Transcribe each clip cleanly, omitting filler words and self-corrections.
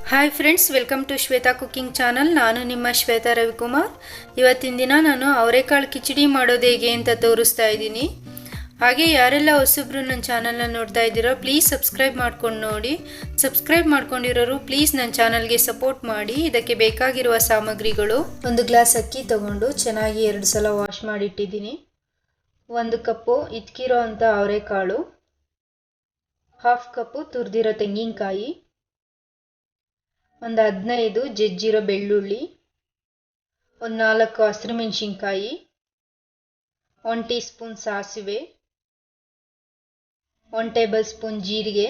Hi friends, welcome to Shweta cooking channel. ನಾನು ನಿಮ್ಮ ಶ್ವೇತಾ ರವಿಕುಮಾರ್. ಇವತ್ತಿನ ದಿನ ನಾನು ಅವರೆಕಾಳು ಕಿಚಡಿ ಮಾಡೋದು ಹೇಗೆ ಅಂತ ತೋರಿಸ್ತಾ ಇದ್ದೀನಿ. ಹಾಗೆ ಯಾರೆಲ್ಲ ಹೊಸಬ್ರು ನನ್ನ ಚಾನಲ್ನ ನೋಡ್ತಾ ಇದ್ದೀರೋ ಪ್ಲೀಸ್ ಸಬ್ಸ್ಕ್ರೈಬ್ ಮಾಡ್ಕೊಂಡು ನೋಡಿ. ಸಬ್ಸ್ಕ್ರೈಬ್ ಮಾಡ್ಕೊಂಡಿರೋರು ಪ್ಲೀಸ್ ನನ್ನ ಚಾನಲ್ಗೆ ಸಪೋರ್ಟ್ ಮಾಡಿ. ಇದಕ್ಕೆ ಬೇಕಾಗಿರುವ ಸಾಮಗ್ರಿಗಳು: 1 ಗ್ಲಾಸ್ ಅಕ್ಕಿ ತಗೊಂಡು ಚೆನ್ನಾಗಿ 2 ಸಲ ವಾಶ್ ಮಾಡಿಟ್ಟಿದ್ದೀನಿ. 1 ಕಪ್ಪು ಇಟ್ಕಿರೋ ಅಂಥ ಅವರೆಕಾಳು, 1/2 ಕಪ್ಪು ತುರಿದಿರೋ ತೆಂಗಿನಕಾಯಿ, ಒಂದು 15 ಜಜ್ಜಿರೋ ಬೆಳ್ಳುಳ್ಳಿ, ಒಂದು 4 ಹಸಿರುಮೆಣಸಿನ್ಕಾಯಿ, 1 ಟೀ ಸ್ಪೂನ್ ಸಾಸಿವೆ, 1 ಟೇಬಲ್ ಸ್ಪೂನ್ ಜೀರಿಗೆ,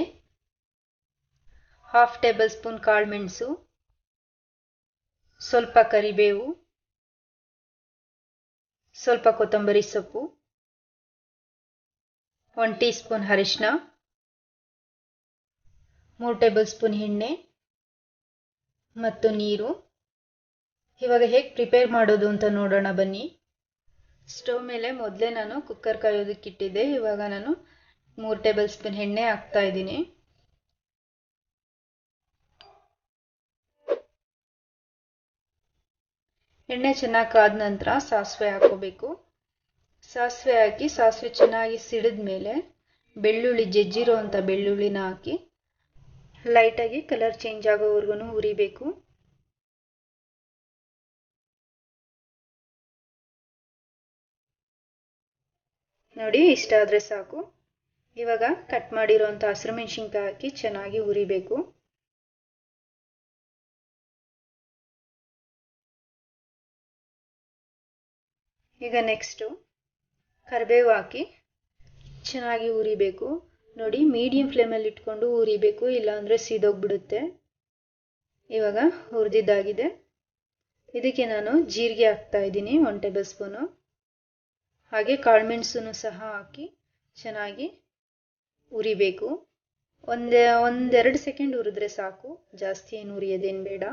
1/2 ಟೇಬಲ್ ಸ್ಪೂನ್ ಕಾಳುಮೆಣಸು, ಸ್ವಲ್ಪ ಕರಿಬೇವು, ಸ್ವಲ್ಪ ಕೊತ್ತಂಬರಿ ಸೊಪ್ಪು, 1 ಟೀ ಸ್ಪೂನ್ ಅರಿಶಿನ, 3 ಟೇಬಲ್ ಸ್ಪೂನ್ ಎಣ್ಣೆ ಮತ್ತು ನೀರು. ಇವಾಗ ಹೇಗೆ ಪ್ರಿಪೇರ್ ಮಾಡೋದು ಅಂತ ನೋಡೋಣ ಬನ್ನಿ. ಸ್ಟವ್ ಮೇಲೆ ಮೊದಲೇ ನಾನು ಕುಕ್ಕರ್ ಕಾಯೋದಕ್ಕೆ ಇಟ್ಟಿದ್ದೆ. ಇವಾಗ ನಾನು 3 ಟೇಬಲ್ ಸ್ಪೂನ್ ಎಣ್ಣೆ ಹಾಕ್ತಾ ಇದ್ದೀನಿ. ಎಣ್ಣೆ ಚೆನ್ನಾಗಿ ಕಾದ ನಂತರ ಸಾಸಿವೆ ಹಾಕೋಬೇಕು. ಸಾಸಿವೆ ಹಾಕಿ ಸಾಸಿವೆ ಚೆನ್ನಾಗಿ ಸಿಡಿದ ಮೇಲೆ ಬೆಳ್ಳುಳ್ಳಿ, ಜಜ್ಜಿರೋ ಅಂಥ ಬೆಳ್ಳುಳ್ಳಿನ ಹಾಕಿ ಲೈಟಾಗಿ ಕಲರ್ ಚೇಂಜ್ ಆಗೋವರೆಗೂ ಹುರಿಬೇಕು. ನೋಡಿ, ಇಷ್ಟ ಆದರೆ ಸಾಕು. ಇವಾಗ ಕಟ್ ಮಾಡಿರೋಂಥ ಹಸಿರುಮೆಣಸಿನ್ಕಾಯಿ ಹಾಕಿ ಚೆನ್ನಾಗಿ ಹುರಿಬೇಕು. ಈಗ ನೆಕ್ಸ್ಟು ಕರಿಬೇವು ಹಾಕಿ ಚೆನ್ನಾಗಿ ಹುರಿಬೇಕು. ನೋಡಿ, ಮೀಡಿಯಂ ಫ್ಲೇಮಲ್ಲಿ ಇಟ್ಕೊಂಡು ಹುರಿಬೇಕು, ಇಲ್ಲಾಂದರೆ ಸೀದೋಗ್ಬಿಡುತ್ತೆ. ಇವಾಗ ಹುರಿದಿದ್ದಾಗಿದೆ. ಇದಕ್ಕೆ ನಾನು ಜೀರಿಗೆ ಹಾಕ್ತಾ ಇದ್ದೀನಿ, 1 ಟೇಬಲ್ ಸ್ಪೂನು. ಹಾಗೆ ಕಾಳುಮೆಣಸನ್ನು ಸಹ ಹಾಕಿ ಚೆನ್ನಾಗಿ ಹುರಿಬೇಕು. ಒಂದೆರಡು ಸೆಕೆಂಡ್ ಹುರಿದ್ರೆ ಸಾಕು, ಜಾಸ್ತಿ ಏನು ಹುರಿಯೋದೇನು ಬೇಡ.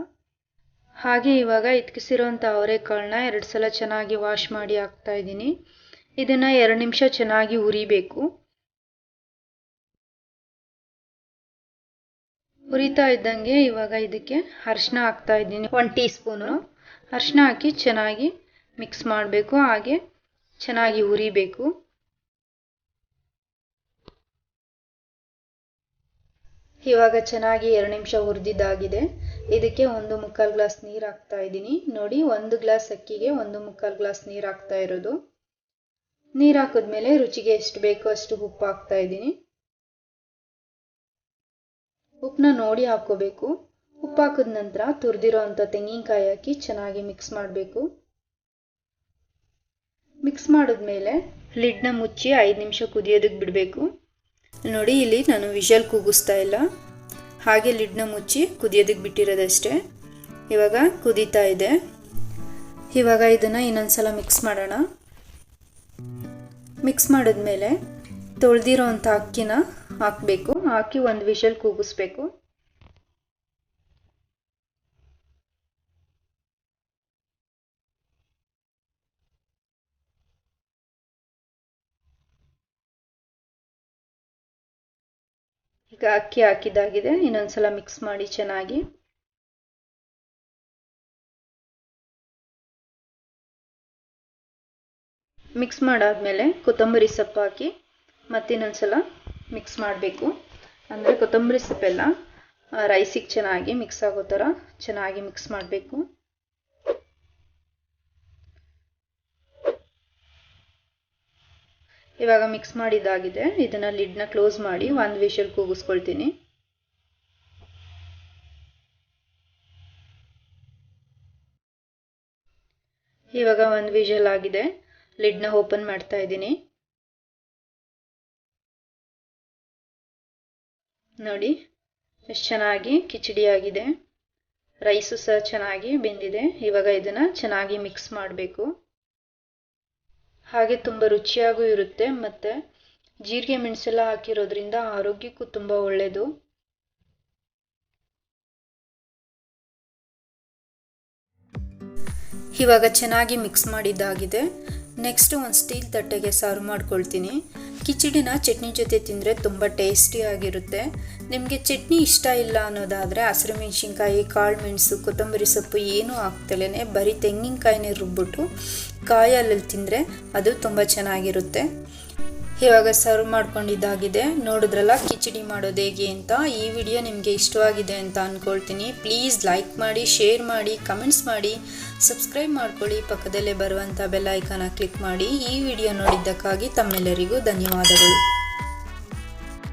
ಹಾಗೆ ಇವಾಗ ಇಟ್ಕಿಸಿರೋಂಥ ಅವರೆಕಾಳನ್ನ 2 ಸಲ ಚೆನ್ನಾಗಿ ವಾಶ್ ಮಾಡಿ ಹಾಕ್ತಾ ಇದ್ದೀನಿ. ಇದನ್ನು 2 ನಿಮಿಷ ಚೆನ್ನಾಗಿ ಹುರಿಬೇಕು. ಹುರಿತಾ ಇದ್ದಂಗೆ ಇವಾಗ ಇದಕ್ಕೆ ಅರಿಶಿನ ಹಾಕ್ತಾ ಇದ್ದೀನಿ, 1 ಟೀ ಸ್ಪೂನು. ಅರಿಶಿನ ಹಾಕಿ ಚೆನ್ನಾಗಿ ಮಿಕ್ಸ್ ಮಾಡಬೇಕು. ಹಾಗೆ ಚೆನ್ನಾಗಿ ಹುರಿಬೇಕು. ಇವಾಗ ಚೆನ್ನಾಗಿ 2 ನಿಮಿಷ ಹುರಿದಿದ್ದಾಗಿದೆ. ಇದಕ್ಕೆ 1/4 ಗ್ಲಾಸ್ ನೀರು ಹಾಕ್ತಾ ಇದ್ದೀನಿ. ನೋಡಿ, 1 ಗ್ಲಾಸ್ ಅಕ್ಕಿಗೆ 1/4 ಗ್ಲಾಸ್ ನೀರು ಹಾಕ್ತಾ ಇರೋದು. ನೀರು ಹಾಕಿದ್ಮೇಲೆ ರುಚಿಗೆ ಎಷ್ಟು ಬೇಕೋ ಅಷ್ಟು ಉಪ್ಪು ಹಾಕ್ತಾ ಇದ್ದೀನಿ. ಉಪ್ಪನ್ನ ನೋಡಿ ಹಾಕೋಬೇಕು. ಉಪ್ಪು ಹಾಕಿದ ನಂತರ ತುರಿದಿರೋ ಅಂಥ ತೆಂಗಿನಕಾಯಿ ಹಾಕಿ ಚೆನ್ನಾಗಿ ಮಿಕ್ಸ್ ಮಾಡಬೇಕು. ಮಿಕ್ಸ್ ಮಾಡಿದ್ಮೇಲೆ ಲಿಡ್ನ ಮುಚ್ಚಿ 5 ನಿಮಿಷ ಕುದಿಯೋದಕ್ಕೆ ಬಿಡಬೇಕು. ನೋಡಿ, ಇಲ್ಲಿ ನಾನು ವಿಷಲ್ ಕೂಗಿಸ್ತಾ ಇಲ್ಲ, ಹಾಗೆ ಲಿಡ್ನ ಮುಚ್ಚಿ ಕುದಿಯೋದಕ್ಕೆ ಬಿಟ್ಟಿರೋದಷ್ಟೇ. ಇವಾಗ ಕುದೀತಾ ಇದೆ. ಇವಾಗ ಇದನ್ನು ಇನ್ನೊಂದ್ಸಲ ಮಿಕ್ಸ್ ಮಾಡೋಣ. ಮಿಕ್ಸ್ ಮಾಡಿದ್ಮೇಲೆ ತೊಳೆದಿರೋ ಅಂಥ ಅಕ್ಕಿನ ಹಾಕಬೇಕು. ಹಾಕಿ 1 ವಿಷಲ್ ಕೂಗಿಸ್ಬೇಕು. ಈಗ ಅಕ್ಕಿ ಹಾಕಿದ್ದಾಗಿದೆ. ಇನ್ನೊಂದ್ಸಲ ಮಿಕ್ಸ್ ಮಾಡಿ ಚೆನ್ನಾಗಿ. ಮಿಕ್ಸ್ ಮಾಡಾದ್ಮೇಲೆ ಕೊತ್ತಂಬರಿ ಸೊಪ್ಪು ಹಾಕಿ ಮತ್ತಿನ್ನೊಂದ್ಸಲ ಮಿಕ್ಸ್ ಮಾಡಬೇಕು. ಅಂದರೆ ಕೊತ್ತಂಬರಿ ಸೊಪ್ಪೆಲ್ಲ ರೈಸಿಗೆ ಚೆನ್ನಾಗಿ ಮಿಕ್ಸ್ ಆಗೋ ಥರ ಚೆನ್ನಾಗಿ ಮಿಕ್ಸ್ ಮಾಡಬೇಕು. ಇವಾಗ ಮಿಕ್ಸ್ ಮಾಡಿದ್ದಾಗಿದೆ. ಇದನ್ನು ಲಿಡ್ನ ಕ್ಲೋಸ್ ಮಾಡಿ 1 ವಿಷಲ್ ಕೂಗಿಸ್ಕೊಳ್ತೀನಿ. ಇವಾಗ 1 ವಿಷಲ್ ಆಗಿದೆ. ಲಿಡ್ನ ಓಪನ್ ಮಾಡ್ತಾ ಇದ್ದೀನಿ. ನೋಡಿ, ಎಷ್ಟು ಚೆನ್ನಾಗಿ ಕಿಚಡಿ ಆಗಿದೆ. ರೈಸು ಸಹ ಚೆನ್ನಾಗಿ ಬೆಂದಿದೆ. ಇವಾಗ ಇದನ್ನು ಚೆನ್ನಾಗಿ ಮಿಕ್ಸ್ ಮಾಡಬೇಕು. ಹಾಗೆ ತುಂಬ ರುಚಿಯಾಗೂ ಇರುತ್ತೆ. ಮತ್ತು ಜೀರಿಗೆ ಮೆಣಸೆಲ್ಲ ಹಾಕಿರೋದ್ರಿಂದ ಆರೋಗ್ಯಕ್ಕೂ ತುಂಬ ಒಳ್ಳೆಯದು. ಇವಾಗ ಚೆನ್ನಾಗಿ ಮಿಕ್ಸ್ ಮಾಡಿದ್ದಾಗಿದೆ. ನೆಕ್ಸ್ಟು ಒಂದು ಸ್ಟೀಲ್ ತಟ್ಟೆಗೆ ಸರ್ವ್ ಮಾಡ್ಕೊಳ್ತೀನಿ. ಕಿಚಡಿನ ಚಟ್ನಿ ಜೊತೆ ತಿಂದರೆ ತುಂಬ ಟೇಸ್ಟಿಯಾಗಿರುತ್ತೆ. ನಿಮಗೆ ಚಟ್ನಿ ಇಷ್ಟ ಇಲ್ಲ ಅನ್ನೋದಾದರೆ ಹಸಿರು ಮೆಣಸಿನ್ಕಾಯಿ, ಕಾಳು ಮೆಣಸು, ಕೊತ್ತಂಬರಿ ಸೊಪ್ಪು ಏನೂ ಹಾಕ್ತಲೇ ಬರೀ ತೆಂಗಿನಕಾಯಿನೇ ರುಬ್ಬಿಟ್ಟು ಕಾಯಿ ಹಾಲಲ್ಲಿ ತಿಂದರೆ ಅದು ತುಂಬ ಚೆನ್ನಾಗಿರುತ್ತೆ. ಇವಾಗ ಸರ್ವ್ ಮಾಡ್ಕೊಂಡಿದ್ದಾಗಿದೆ. ನೋಡಿದ್ರಲ್ಲ ಕಿಚಡಿ ಮಾಡೋದು ಹೇಗೆ ಅಂತ. ಈ ವಿಡಿಯೋ ನಿಮಗೆ ಇಷ್ಟವಾಗಿದೆ ಅಂತ ಅಂದ್ಕೊಳ್ತೀನಿ. ಪ್ಲೀಸ್ ಲೈಕ್ ಮಾಡಿ, ಶೇರ್ ಮಾಡಿ, ಕಮೆಂಟ್ಸ್ ಮಾಡಿ, ಸಬ್ಸ್ಕ್ರೈಬ್ ಮಾಡ್ಕೊಳ್ಳಿ. ಪಕ್ಕದಲ್ಲೇ ಬರುವಂಥ ಬೆಲ್ ಐಕಾನ ಕ್ಲಿಕ್ ಮಾಡಿ. ಈ ವಿಡಿಯೋ ನೋಡಿದ್ದಕ್ಕಾಗಿ ತಮ್ಮೆಲ್ಲರಿಗೂ ಧನ್ಯವಾದಗಳು.